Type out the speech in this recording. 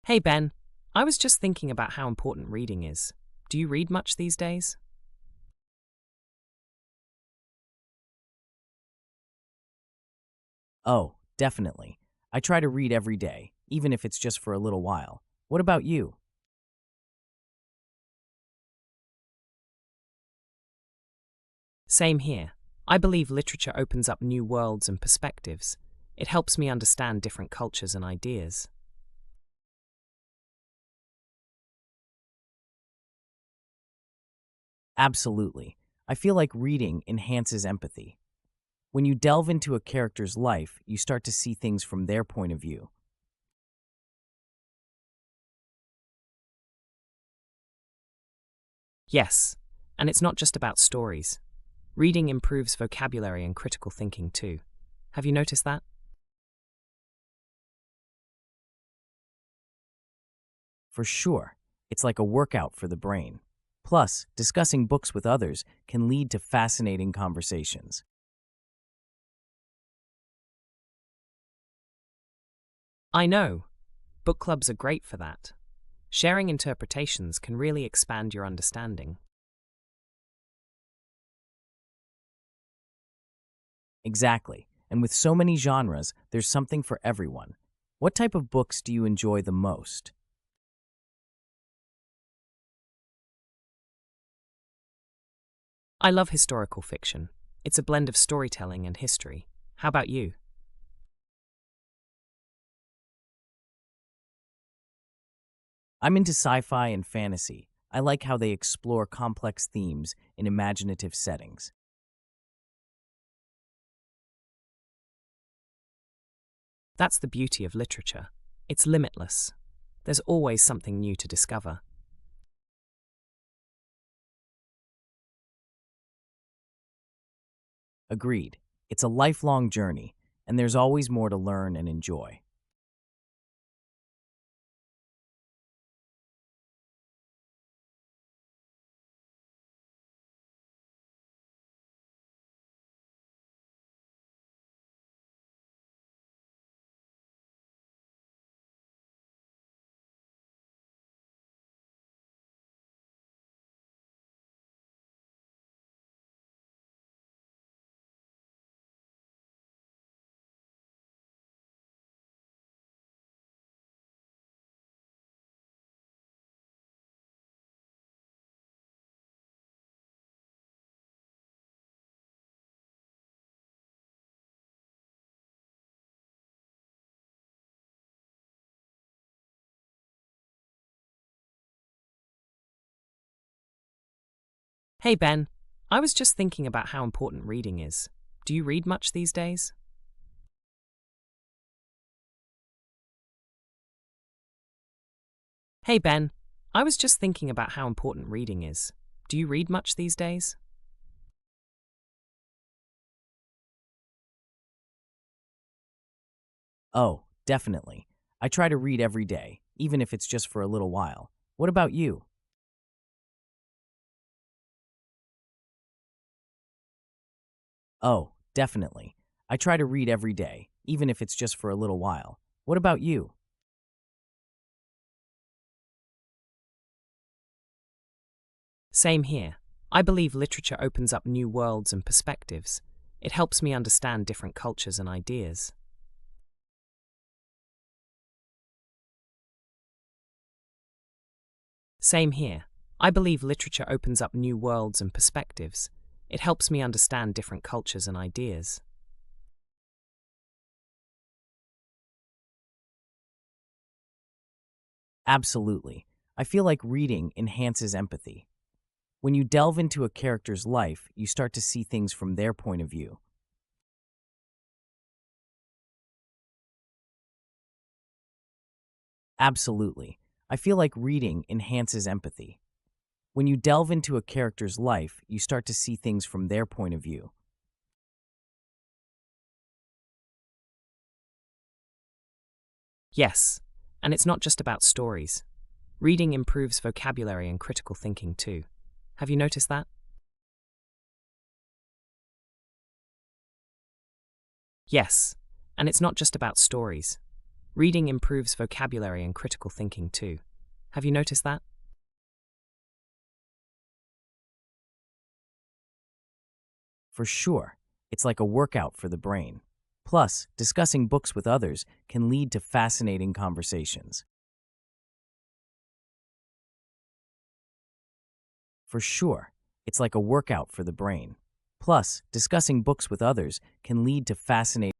Hey Ben, I was just thinking about how important reading is. Do you read much these days? Oh, definitely. I try to read every day, even if it's just for a little while. What about you? Same here. I believe literature opens up new worlds and perspectives. It helps me understand different cultures and ideas. Absolutely. I feel like reading enhances empathy. When you delve into a character's life, you start to see things from their point of view. Yes, and it's not just about stories. Reading improves vocabulary and critical thinking too. Have you noticed that? For sure, it's like a workout for the brain. Plus, discussing books with others can lead to fascinating conversations. I know. Book clubs are great for that. Sharing interpretations can really expand your understanding. Exactly. And with so many genres, there's something for everyone. What type of books do you enjoy the most? I love historical fiction. It's a blend of storytelling and history. How about you? I'm into sci-fi and fantasy. I like how they explore complex themes in imaginative settings. That's the beauty of literature. It's limitless. There's always something new to discover. Agreed. It's a lifelong journey, and there's always more to learn and enjoy. Hey Ben, I was just thinking about how important reading is. Do you read much these days? Hey Ben, I was just thinking about how important reading is. Do you read much these days? Oh, definitely. I try to read every day, even if it's just for a little while. What about you? Oh, definitely. I try to read every day, even if it's just for a little while. What about you? Same here. I believe literature opens up new worlds and perspectives. It helps me understand different cultures and ideas. Same here. I believe literature opens up new worlds and perspectives. It helps me understand different cultures and ideas. Absolutely. I feel like reading enhances empathy. When you delve into a character's life, you start to see things from their point of view. Absolutely. I feel like reading enhances empathy. When you delve into a character's life, you start to see things from their point of view. Yes, and it's not just about stories. Reading improves vocabulary and critical thinking too. Have you noticed that? Yes, and it's not just about stories. Reading improves vocabulary and critical thinking too. Have you noticed that? For sure, it's like a workout for the brain. Plus, discussing books with others can lead to fascinating conversations. For sure, it's like a workout for the brain. Plus, discussing books with others can lead to fascinating